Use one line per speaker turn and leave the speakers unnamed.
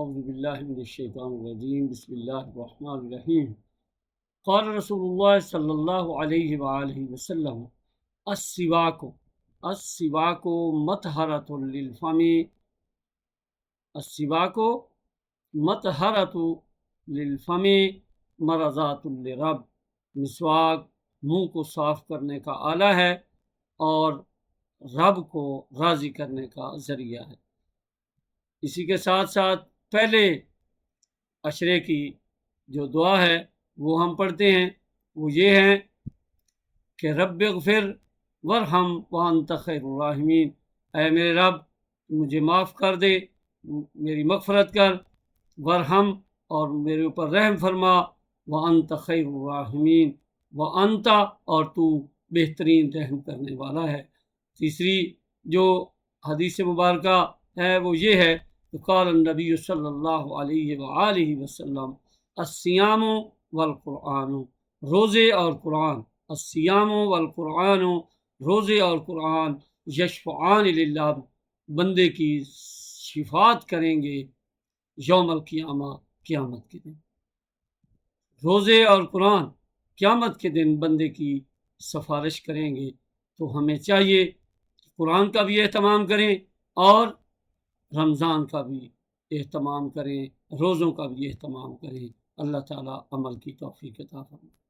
اعوذ باللہ من الشیطان الرجیم بسم اللہ الرحمن الرحیم قال رسول اللہ صلی اللہ علیہ وآلہ وسلم السواک مطہرۃ للفم السواک مطہرۃ للفم مرضات للرب مسواک منہ کو صاف کرنے کا آلہ ہے اور رب کو راضی کرنے کا ذریعہ ہے۔ اسی کے ساتھ ساتھ پہلے عشرے کی جو دعا ہے وہ ہم پڑھتے ہیں، وہ یہ ہے کہ رب اغفر ورحم وانت خیر الراحمین، اے میرے رب مجھے معاف کر دے، میری مغفرت کر، ورحم اور میرے اوپر رحم فرما، وانت خیر الراحمین، وانت اور تو بہترین رحم کرنے والا ہے۔ تیسری جو حدیث مبارکہ ہے وہ یہ ہے کہ قال النبی صلی اللہ علیہ وآلہ وسلم الصیام والقرآن، روزے اور قرآن، الصیام والقرآن، روزے اور قرآن، یشفعان للہ، بندے کی شفاعت کریں گے یوم القیامہ، قیامت کے دن۔ روزے اور قرآن قیامت کے دن بندے کی سفارش کریں گے، تو ہمیں چاہیے کہ قرآن کا بھی اہتمام کریں اور رمضان کا بھی اہتمام کریں، روزوں کا بھی اہتمام کریں۔ اللہ تعالیٰ عمل کی توفیق عطا فرمائے۔